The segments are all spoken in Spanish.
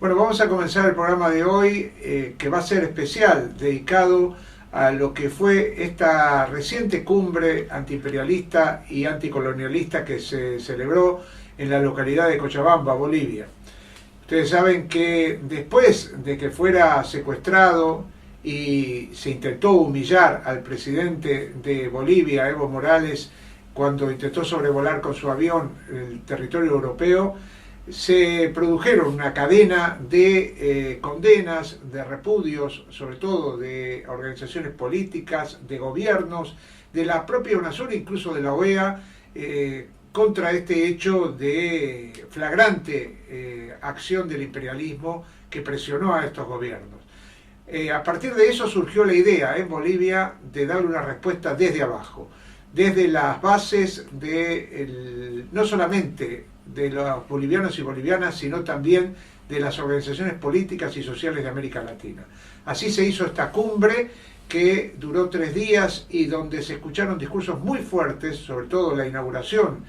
Bueno, vamos a comenzar el programa de hoy, que va a ser especial, dedicado a lo que fue esta reciente cumbre antiimperialista y anticolonialista que se celebró en la localidad de Cochabamba, Bolivia. Ustedes saben que después de que fuera secuestrado y se intentó humillar al presidente de Bolivia, Evo Morales, cuando intentó sobrevolar con su avión el territorio europeo, se produjeron una cadena de condenas, de repudios, sobre todo de organizaciones políticas, de gobiernos, de la propia UNASUR, incluso de la OEA, contra este hecho de flagrante acción del imperialismo que presionó a estos gobiernos. A partir de eso surgió la idea en Bolivia de darle una respuesta desde abajo, desde las bases de no solamente de los bolivianos y bolivianas, sino también de las organizaciones políticas y sociales de América Latina. Así se hizo esta cumbre que duró 3 días y donde se escucharon discursos muy fuertes, sobre todo la inauguración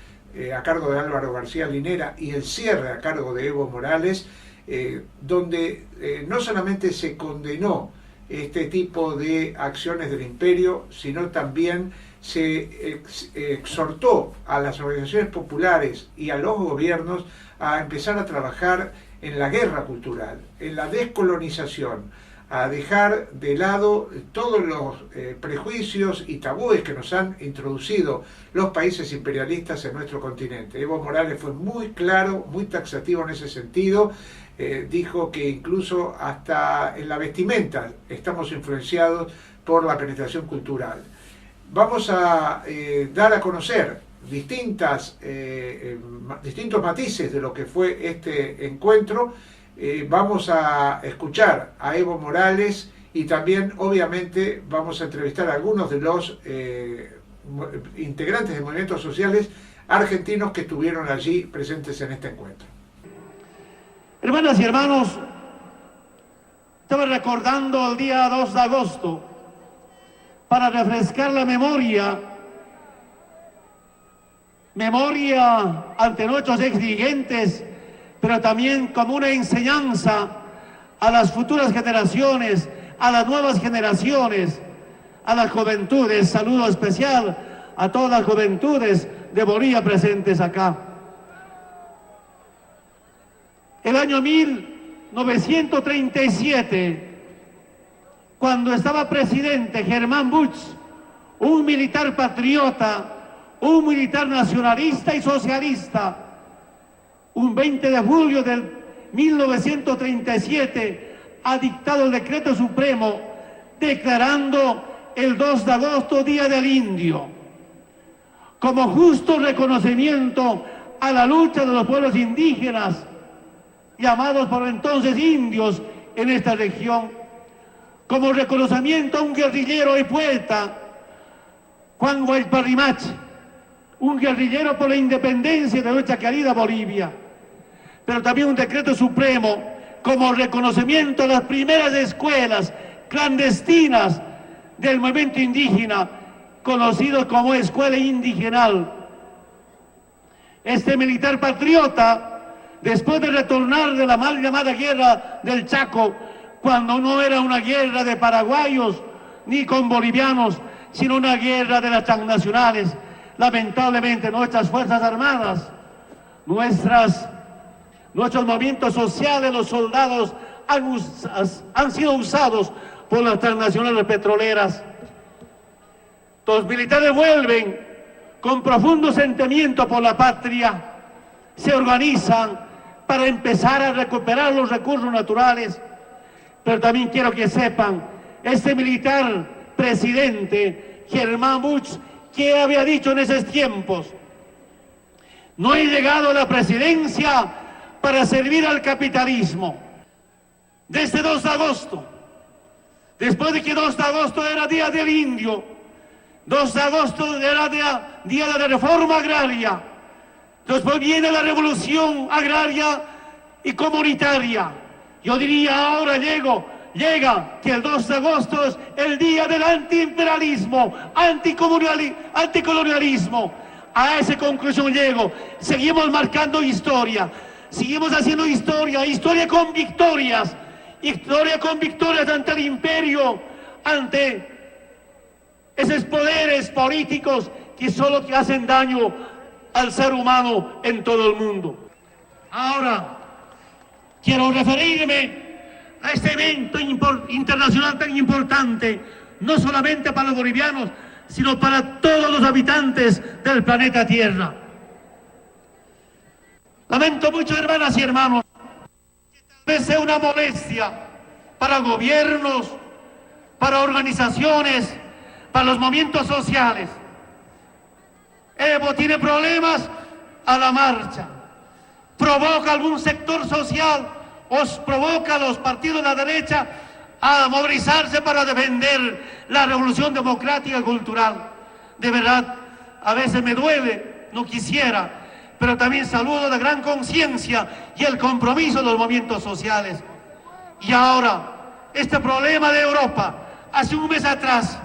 a cargo de Álvaro García Linera y el cierre a cargo de Evo Morales, donde no solamente se condenó este tipo de acciones del imperio, sino también se exhortó a las organizaciones populares y a los gobiernos a empezar a trabajar en la guerra cultural, en la descolonización, a dejar de lado todos los prejuicios y tabúes que nos han introducido los países imperialistas en nuestro continente. Evo Morales fue muy claro, muy taxativo en ese sentido. Dijo que incluso hasta en la vestimenta estamos influenciados por la penetración cultural. Vamos a dar a conocer distintos matices de lo que fue este encuentro. Vamos a escuchar a Evo Morales y también, obviamente, vamos a entrevistar a algunos de los integrantes de movimientos sociales argentinos que estuvieron allí presentes en este encuentro. Hermanas y hermanos, estaba recordando el día 2 de agosto para refrescar la memoria ante nuestros exdirigentes, pero también como una enseñanza a las futuras generaciones, a las nuevas generaciones, a las juventudes. Saludo especial a todas las juventudes de Bolivia presentes acá. El año 1937, cuando estaba presidente Germán Busch, un militar patriota, un militar nacionalista y socialista, un 20 de julio del 1937 ha dictado el decreto supremo declarando el 2 de agosto Día del Indio, como justo reconocimiento a la lucha de los pueblos indígenas, llamados por entonces indios en esta región, como reconocimiento a un guerrillero y poeta, Juan Guayparrimachi, un guerrillero por la independencia de nuestra querida Bolivia, pero también un decreto supremo como reconocimiento a las primeras escuelas clandestinas del movimiento indígena, conocido como Escuela Indigenal. Este militar patriota, después de retornar de la mal llamada guerra del Chaco, cuando no era una guerra de paraguayos ni con bolivianos, sino una guerra de las transnacionales, lamentablemente nuestras Fuerzas Armadas, nuestros movimientos sociales, los soldados han sido usados por las transnacionales petroleras. Los militares vuelven con profundo sentimiento por la patria, se organizan para empezar a recuperar los recursos naturales, pero también quiero que sepan, este militar presidente, Germán Busch, ¿qué había dicho en esos tiempos? No he llegado a la presidencia para servir al capitalismo. Desde 2 de agosto, después de que 2 de agosto era Día del Indio, 2 de agosto era día de la reforma agraria, después viene la revolución agraria y comunitaria. Yo diría ahora llega que el 2 de agosto es el día del antiimperialismo, anticolonialismo. A esa conclusión llego. Seguimos marcando historia, Seguimos haciendo historia, historia con victorias ante el imperio, ante esos poderes políticos que solo hacen daño al ser humano en todo el mundo. Ahora, quiero referirme a este evento internacional tan importante, no solamente para los bolivianos, sino para todos los habitantes del planeta Tierra. Lamento mucho, hermanas y hermanos, que tal vez sea una molestia para gobiernos, para organizaciones, para los movimientos sociales. Evo tiene problemas a la marcha, provoca algún sector social, os provoca a los partidos de la derecha a movilizarse para defender la revolución democrática y cultural. De verdad, a veces me duele, no quisiera, pero también saludo la gran conciencia y el compromiso de los movimientos sociales. Y ahora, este problema de Europa, hace un mes atrás,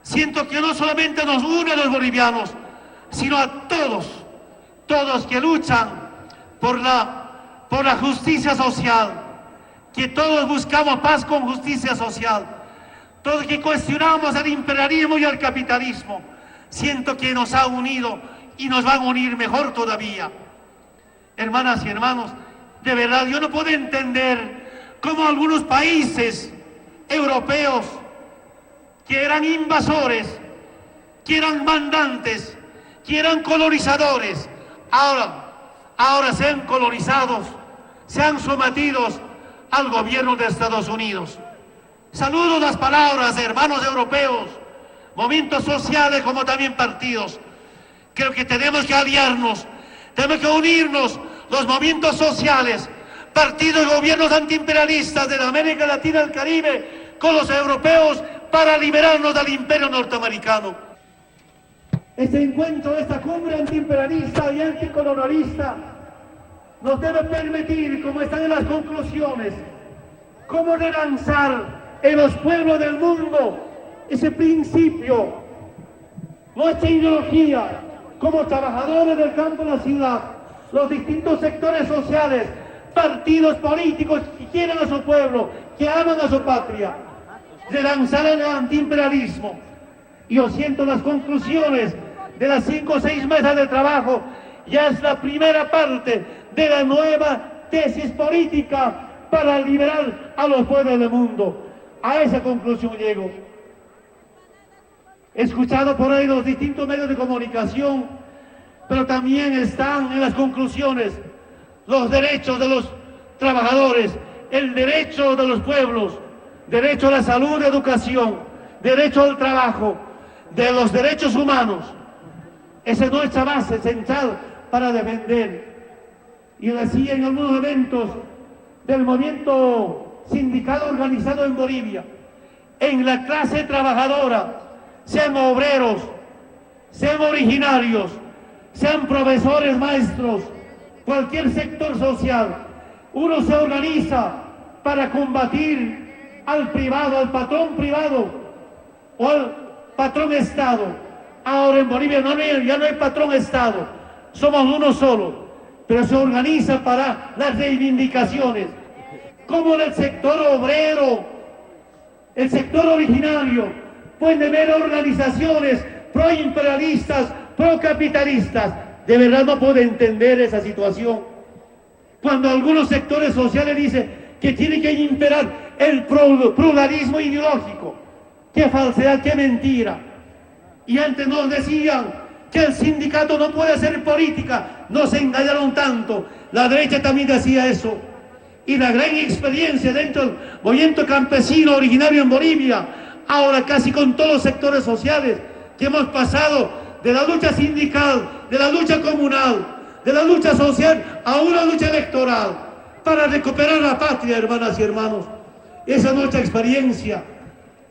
siento que no solamente nos une a los bolivianos, sino a todos que luchan por la justicia social, que todos buscamos paz con justicia social, todos que cuestionamos el imperialismo y el capitalismo. Siento que nos ha unido y nos van a unir mejor todavía. Hermanas y hermanos, de verdad yo no puedo entender cómo algunos países europeos que eran invasores, que eran mandantes, que eran colonizadores, ahora sean colonizados, sean sometidos al gobierno de Estados Unidos. Saludo las palabras de hermanos europeos, movimientos sociales como también partidos. Creo que tenemos que aliarnos, tenemos que unirnos los movimientos sociales, partidos y gobiernos antiimperialistas de la América Latina y el Caribe con los europeos para liberarnos del imperio norteamericano. Este encuentro, esta cumbre antiimperialista y anticolonialista nos debe permitir, como están en las conclusiones, cómo relanzar en los pueblos del mundo ese principio, nuestra ideología, como trabajadores del campo de la ciudad, los distintos sectores sociales, partidos políticos que quieren a su pueblo, que aman a su patria, relanzar el antiimperialismo. Y yo siento las conclusiones de las 5 o 6 mesas de trabajo, ya es la primera parte de la nueva tesis política para liberar a los pueblos del mundo. A esa conclusión llego. He escuchado por ahí los distintos medios de comunicación, pero también están en las conclusiones los derechos de los trabajadores, el derecho de los pueblos, derecho a la salud, educación, derecho al trabajo, de los derechos humanos. Esa es nuestra base central para defender. Y así en algunos eventos del movimiento sindical organizado en Bolivia, en la clase trabajadora, sean obreros, sean originarios, sean profesores, maestros, cualquier sector social, uno se organiza para combatir al privado, al patrón privado o al patrón Estado. Ahora en Bolivia ya no hay patrón Estado, somos uno solo, pero se organiza para las reivindicaciones, como en el sector obrero, el sector originario, pueden haber organizaciones proimperialistas, procapitalistas. De verdad no puedo entender esa situación. Cuando algunos sectores sociales dicen que tiene que imperar el pluralismo ideológico, qué falsedad, qué mentira. Y antes nos decían que el sindicato no puede hacer política, nos engañaron tanto. La derecha también decía eso. Y la gran experiencia dentro del movimiento campesino originario en Bolivia, ahora casi con todos los sectores sociales, que hemos pasado de la lucha sindical, de la lucha comunal, de la lucha social a una lucha electoral, para recuperar la patria, hermanas y hermanos. Esa es nuestra experiencia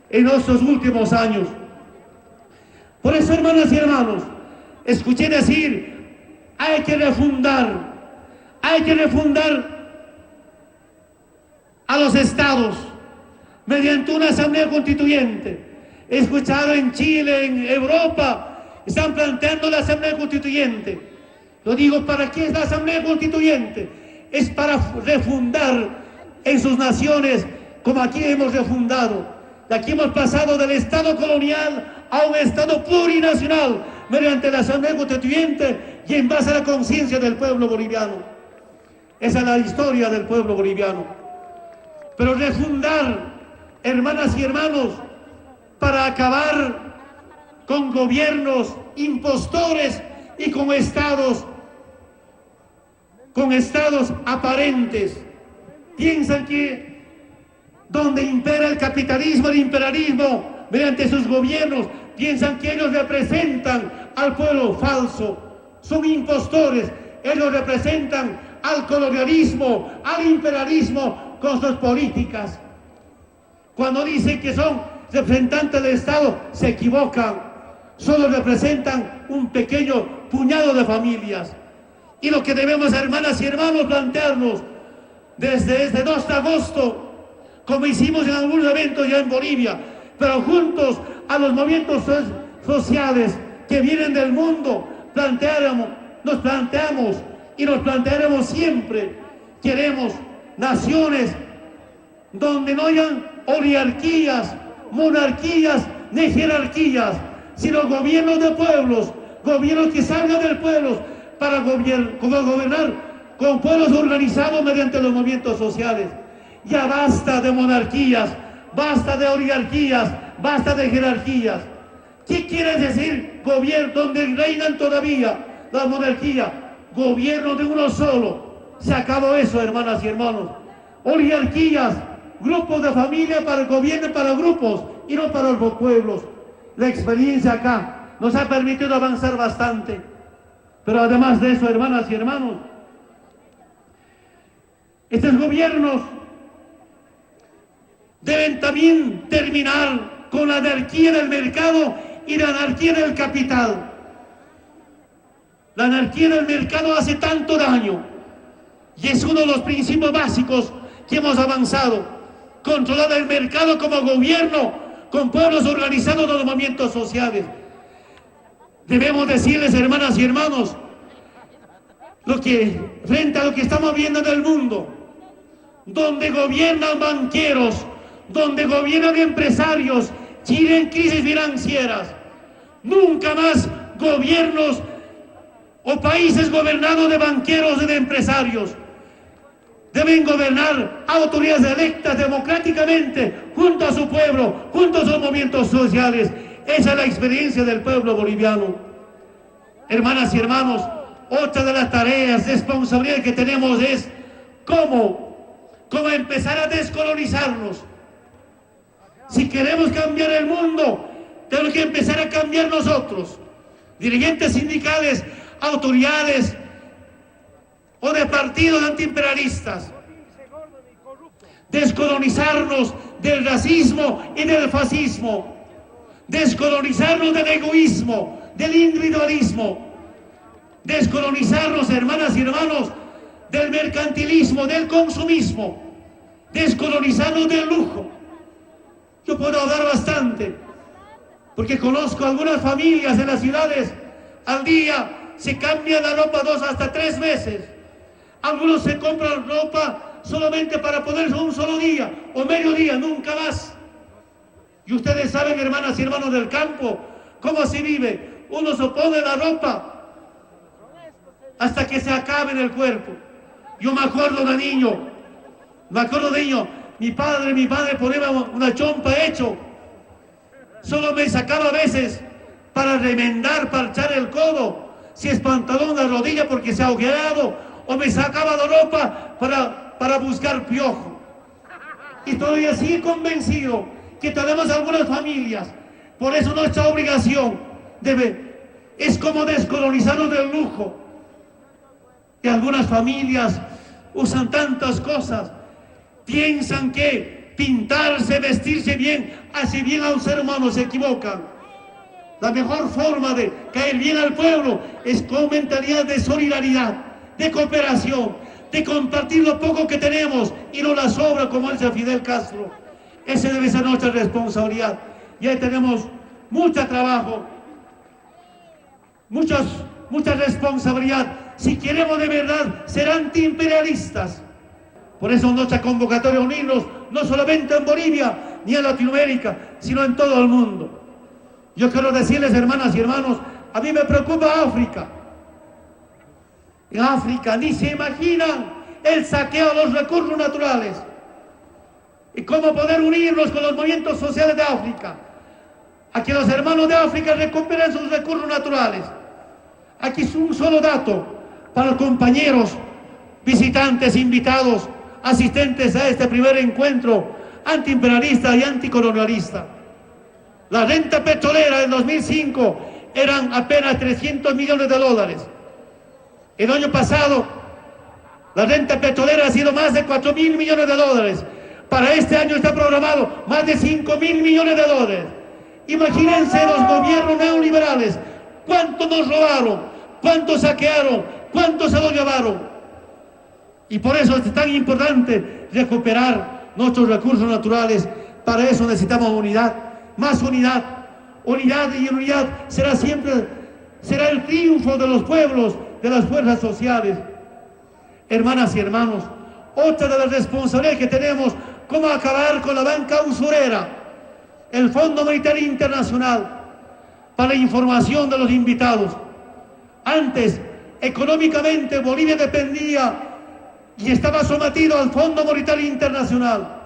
en nuestros últimos años. Por eso, hermanas y hermanos, escuché decir, hay que refundar a los estados mediante una asamblea constituyente. He escuchado en Chile, en Europa, están planteando la asamblea constituyente. Lo digo, ¿para qué es la asamblea constituyente? es para refundar en sus naciones, como aquí hemos refundado. De aquí hemos pasado del Estado colonial a un Estado plurinacional, mediante la Asamblea Constituyente y en base a la conciencia del pueblo boliviano. Esa es la historia del pueblo boliviano. Pero refundar, hermanas y hermanos, para acabar con gobiernos impostores y con estados aparentes. Piensan que donde impera el capitalismo, el imperialismo, mediante sus gobiernos, piensan que ellos representan al pueblo. Falso. Son impostores. Ellos representan al colonialismo, al imperialismo con sus políticas. Cuando dicen que son representantes del Estado, se equivocan. Solo representan un pequeño puñado de familias. Y lo que debemos, hermanas y hermanos, plantearnos desde este 2 de agosto, como hicimos en algunos eventos ya en Bolivia, pero juntos a los movimientos sociales que vienen del mundo, nos plantearemos siempre. Queremos naciones donde no hayan oligarquías, monarquías, ni jerarquías, sino gobiernos de pueblos, gobiernos que salgan del pueblo para gobernar con pueblos organizados mediante los movimientos sociales. Ya basta de monarquías, basta de oligarquías, basta de jerarquías. ¿Qué quiere decir gobierno donde reinan todavía la monarquía? Gobierno de uno solo. Se acabó eso, hermanas y hermanos. Oligarquías, grupos de familia para el gobierno, para grupos y no para los pueblos. La experiencia acá nos ha permitido avanzar bastante. Pero además de eso, hermanas y hermanos, estos gobiernos deben también terminar con la anarquía del mercado y la anarquía del capital. La anarquía del mercado hace tanto daño y es uno de los principios básicos que hemos avanzado. Controlar el mercado como gobierno con pueblos organizados de los movimientos sociales. Debemos decirles, hermanas y hermanos, frente a lo que estamos viendo en el mundo, donde gobiernan banqueros, donde gobiernan empresarios, tienen crisis financieras. Nunca más gobiernos o países gobernados de banqueros y de empresarios. Deben gobernar autoridades electas democráticamente junto a su pueblo, junto a sus movimientos sociales. Esa es la experiencia del pueblo boliviano. Hermanas y hermanos, otra de las tareas, responsabilidades que tenemos es cómo empezar a descolonizarnos. Si queremos cambiar el mundo, tenemos que empezar a cambiar nosotros. Dirigentes sindicales, autoridades o de partidos antiimperialistas. Descolonizarnos del racismo y del fascismo. Descolonizarnos del egoísmo, del individualismo. Descolonizarnos, hermanas y hermanos, del mercantilismo, del consumismo. Descolonizarnos del lujo. Yo puedo hablar bastante, porque conozco algunas familias en las ciudades, al día se cambian la ropa 2 hasta 3 veces. Algunos se compran ropa solamente para ponerse un solo día o medio día, nunca más. Y ustedes saben, hermanas y hermanos del campo, cómo se vive. Uno se pone la ropa hasta que se acabe en el cuerpo. Yo me acuerdo de niño, mi padre, mi madre ponía una chompa hecho. Solo me sacaba a veces para remendar, para echar el codo, si es pantalón, la rodilla porque se ha agujereado, o me sacaba la ropa para buscar piojo. Y todavía sigue convencido que tenemos algunas familias. Por eso nuestra obligación es como descolonizarnos del lujo. Y algunas familias usan tantas cosas. Piensan que pintarse, vestirse bien, hace bien al ser humano. Se equivocan. La mejor forma de caer bien al pueblo es con mentalidad de solidaridad, de cooperación, de compartir lo poco que tenemos y no la sobra, como dice Fidel Castro. Esa debe ser nuestra responsabilidad. Y ahí tenemos mucho trabajo, mucha responsabilidad si queremos de verdad ser antiimperialistas. Por eso nuestra convocatoria a unirnos, no solamente en Bolivia ni en Latinoamérica, sino en todo el mundo. Yo quiero decirles, hermanas y hermanos, a mí me preocupa África. En África ni se imaginan el saqueo de los recursos naturales y cómo poder unirnos con los movimientos sociales de África, a que los hermanos de África recuperen sus recursos naturales. Aquí es un solo dato para los compañeros, visitantes, invitados, asistentes a este primer encuentro antiimperialista y anticolonialista. La renta petrolera en 2005 eran apenas $300 millones. El año pasado, la renta petrolera ha sido más de $4.000 millones. Para este año está programado más de $5.000 millones. Imagínense los gobiernos neoliberales, cuánto nos robaron, cuánto saquearon, cuánto se lo llevaron. Y por eso es tan importante recuperar nuestros recursos naturales. Para eso necesitamos unidad, más unidad. Unidad y unidad será el triunfo de los pueblos, de las fuerzas sociales. Hermanas y hermanos, otra de las responsabilidades que tenemos, cómo acabar con la banca usurera. El Fondo Monetario Internacional, para la información de los invitados. Antes, económicamente, Bolivia dependía y estaba sometido al Fondo Monetario Internacional.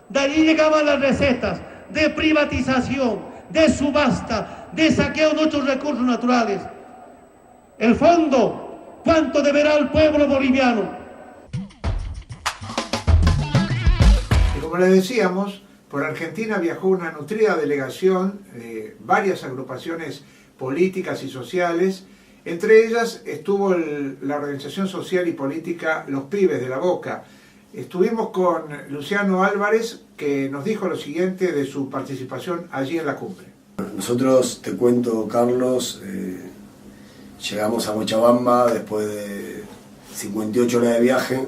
De allí llegaban las recetas de privatización, de subasta, de saqueo de nuestros recursos naturales. El fondo, ¿cuánto deberá al pueblo boliviano? Y como les decíamos, por Argentina viajó una nutrida delegación de varias agrupaciones políticas y sociales. Entre ellas estuvo la organización social y política Los Pibes de la Boca. Estuvimos con Luciano Álvarez, que nos dijo lo siguiente de su participación allí en la cumbre. Nosotros, te cuento, Carlos, llegamos a Cochabamba después de 58 horas de viaje,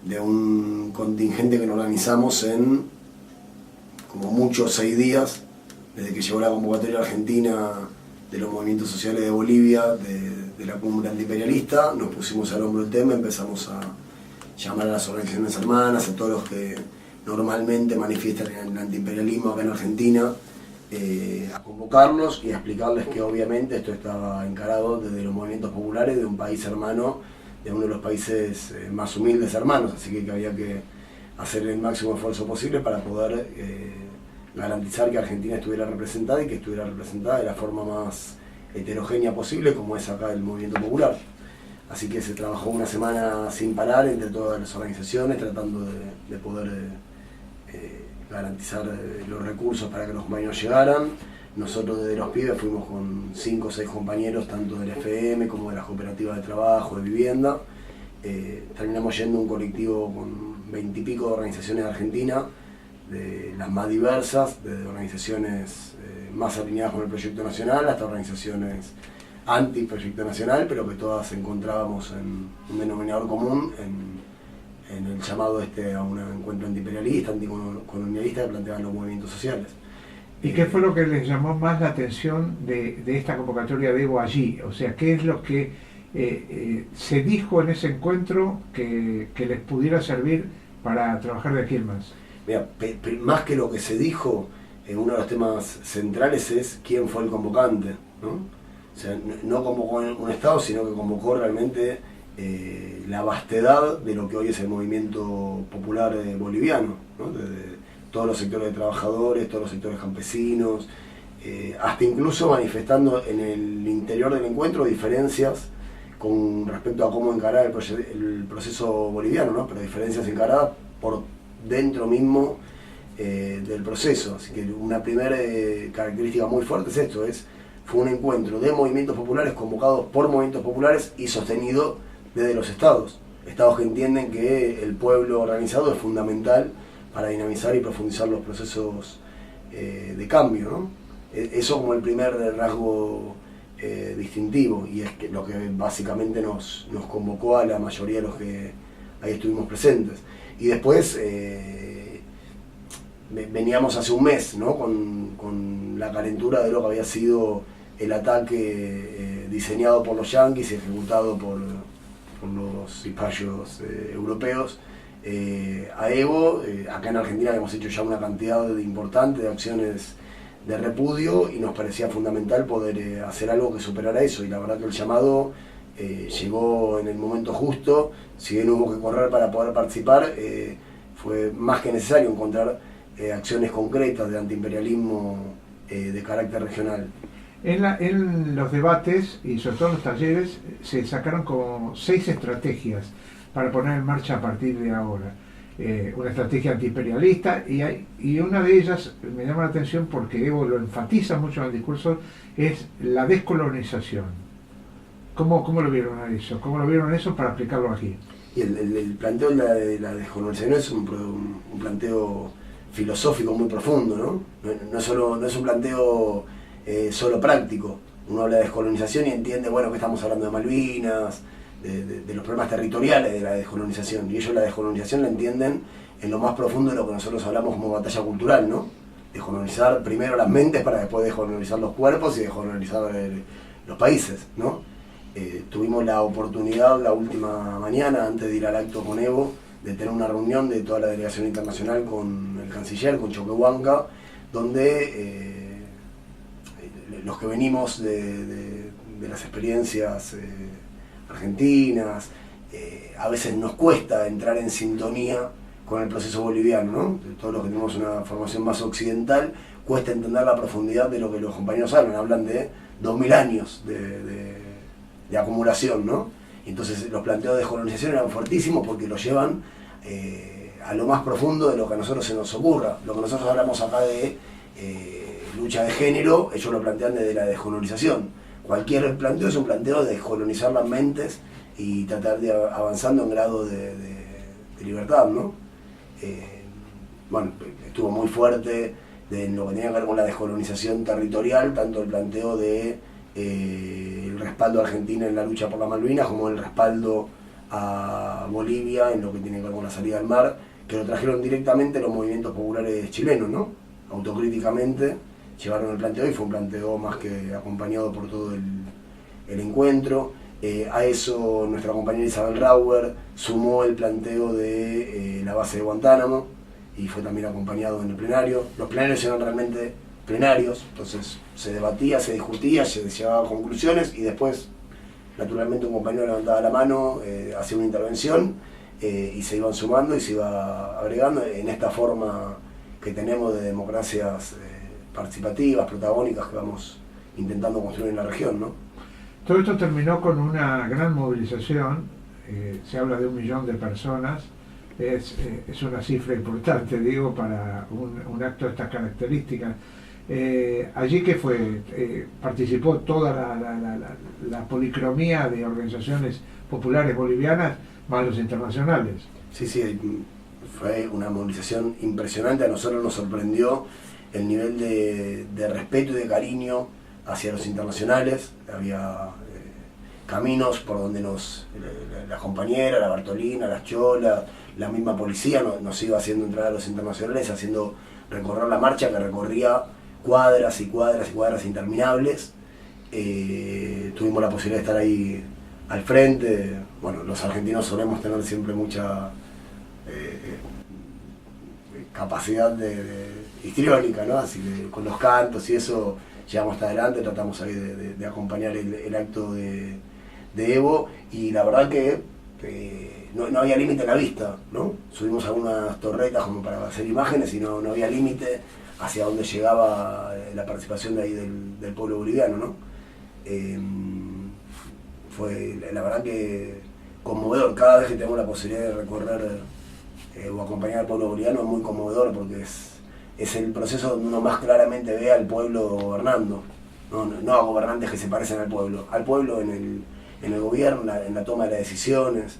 de un contingente que nos organizamos en, como mucho, 6 días, desde que llegó la convocatoria argentina de los movimientos sociales de Bolivia, de la cumbre antiimperialista. Nos pusimos al hombro el tema, empezamos a llamar a las organizaciones hermanas, a todos los que normalmente manifiestan el antiimperialismo acá en Argentina, a convocarlos y a explicarles que obviamente esto estaba encarado desde los movimientos populares de un país hermano, de uno de los países más humildes hermanos, así que había que hacer el máximo esfuerzo posible para poder garantizar que Argentina estuviera representada y que estuviera representada de la forma más heterogénea posible, como es acá el movimiento popular. Así que se trabajó una semana sin parar entre todas las organizaciones, tratando de poder garantizar los recursos para que los compañeros llegaran. Nosotros desde Los Pibes fuimos con 5 o 6 compañeros, tanto del FM como de las cooperativas de trabajo, de vivienda. Terminamos yendo un colectivo con 20 y pico de organizaciones de Argentina, de las más diversas, desde organizaciones más alineadas con el proyecto nacional hasta organizaciones anti-proyecto nacional, pero que todas encontrábamos en un denominador común, en el llamado a un encuentro antiimperialista, anticolonialista que planteaban los movimientos sociales. ¿Y qué fue lo que les llamó más la atención de esta convocatoria de Evo allí? O sea, ¿qué es lo que se dijo en ese encuentro que les pudiera servir para trabajar de aquí en más? Mira, más que lo que se dijo, uno de los temas centrales es quién fue el convocante, ¿no? O sea, no convocó un Estado, sino que convocó realmente la vastedad de lo que hoy es el movimiento popular boliviano, ¿no? Desde todos los sectores de trabajadores, todos los sectores campesinos, hasta incluso manifestando en el interior del encuentro diferencias con respecto a cómo encarar el proceso boliviano, ¿no? Pero diferencias encaradas por dentro mismo del proceso. Así que una primera característica muy fuerte es esto, fue un encuentro de movimientos populares convocados por movimientos populares y sostenido desde los estados que entienden que el pueblo organizado es fundamental para dinamizar y profundizar los procesos de cambio, ¿no? Eso como el primer rasgo distintivo, y es que lo que básicamente nos convocó a la mayoría de los que ahí estuvimos presentes. Y después veníamos hace un mes, ¿no? con la calentura de lo que había sido el ataque diseñado por los yanquis y ejecutado por los cipayos europeos, a Evo. Acá en Argentina hemos hecho ya una cantidad importante de acciones de repudio y nos parecía fundamental poder hacer algo que superara eso, y la verdad que el llamado llegó en el momento justo. Si bien hubo que correr para poder participar, fue más que necesario encontrar acciones concretas de antiimperialismo de carácter regional. En los debates y sobre todo en los talleres se sacaron como 6 estrategias para poner en marcha a partir de ahora. Una estrategia antiimperialista, y una de ellas me llama la atención porque Evo lo enfatiza mucho en el discurso, es la descolonización. ¿Cómo lo vieron a eso? ¿Cómo lo vieron eso para aplicarlo aquí? Y el planteo de la descolonización es un planteo filosófico muy profundo, ¿no? No es un planteo solo práctico. Uno habla de descolonización y entiende, bueno, que estamos hablando de Malvinas, de los problemas territoriales de la descolonización, y ellos la descolonización la entienden en lo más profundo de lo que nosotros hablamos como batalla cultural, ¿no? Descolonizar primero las mentes para después descolonizar los cuerpos y descolonizar los países, ¿no? Tuvimos la oportunidad la última mañana, antes de ir al acto con Evo, de tener una reunión de toda la delegación internacional con el canciller, con Choquehuanca, donde los que venimos de las experiencias argentinas, a veces nos cuesta entrar en sintonía con el proceso boliviano, ¿no? Todos los que tenemos una formación más occidental, cuesta entender la profundidad de lo que los compañeros hablan de 2000 años de acumulación, ¿no? Entonces los planteos de descolonización eran fuertísimos porque los llevan a lo más profundo de lo que a nosotros se nos ocurra. Lo que nosotros hablamos acá de lucha de género, ellos lo plantean desde la descolonización. Cualquier planteo es un planteo de descolonizar las mentes y tratar de avanzando en grado de libertad, ¿no? Bueno, estuvo muy fuerte en lo que tenía que ver con la descolonización territorial, tanto el planteo de el respaldo a Argentina en la lucha por las Malvinas, como el respaldo a Bolivia en lo que tiene que ver con la salida al mar, que lo trajeron directamente los movimientos populares chilenos, ¿no? Autocríticamente llevaron el planteo y fue un planteo más que acompañado por todo el encuentro. A eso nuestra compañera Isabel Rauer sumó el planteo de la base de Guantánamo y fue también acompañado en el plenario. Los plenarios eran realmente plenarios, entonces se debatía, se discutía, se llegaba a conclusiones y después naturalmente un compañero levantaba la mano, hacía una intervención y se iban sumando y se iba agregando en esta forma que tenemos de democracias participativas, protagónicas que vamos intentando construir en la región, ¿no? Todo esto terminó con una gran movilización, se habla de 1 millón de personas, es una cifra importante, digo, para un acto de estas características. Allí que fue, participó toda la policromía de organizaciones populares bolivianas, más los internacionales. Sí, fue una movilización impresionante, a nosotros nos sorprendió el nivel de respeto y de cariño hacia los internacionales. Había caminos por donde las compañeras, la Bartolina, las Cholas, la misma policía nos iba haciendo entrar a los internacionales, haciendo recorrer la marcha que recorría cuadras y cuadras y cuadras interminables. Tuvimos la posibilidad de estar ahí al frente. Bueno, los argentinos solemos tener siempre mucha capacidad histriónica, ¿no? Así que con los cantos y eso llegamos hasta adelante, tratamos ahí de acompañar el acto de Evo, y la verdad que no había límite en la vista, ¿no? Subimos algunas torretas como para hacer imágenes y no había límite hacia dónde llegaba la participación de ahí del pueblo boliviano, ¿no? Fue la verdad que conmovedor. Cada vez que tenemos la posibilidad de recorrer o acompañar al pueblo boliviano es muy conmovedor, porque es el proceso donde uno más claramente ve al pueblo gobernando, no a gobernantes que se parecen al pueblo en el gobierno, en la toma de las decisiones.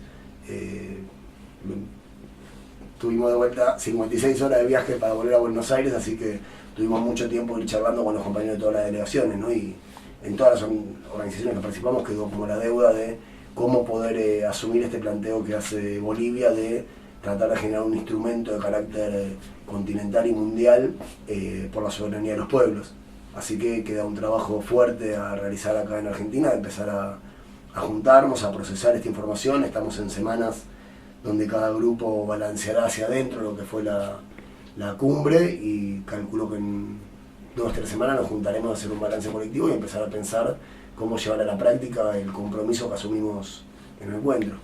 Tuvimos de vuelta 56 horas de viaje para volver a Buenos Aires, así que tuvimos mucho tiempo ir charlando con los compañeros de todas las delegaciones, ¿no? Y en todas las organizaciones que participamos quedó como la deuda de cómo poder asumir este planteo que hace Bolivia de tratar de generar un instrumento de carácter continental y mundial por la soberanía de los pueblos. Así que queda un trabajo fuerte a realizar acá en Argentina, de empezar a juntarnos, a procesar esta información. Estamos en semanas donde cada grupo balanceará hacia adentro lo que fue la cumbre, y calculo que en 2 o 3 semanas nos juntaremos a hacer un balance colectivo y empezar a pensar cómo llevar a la práctica el compromiso que asumimos en el encuentro.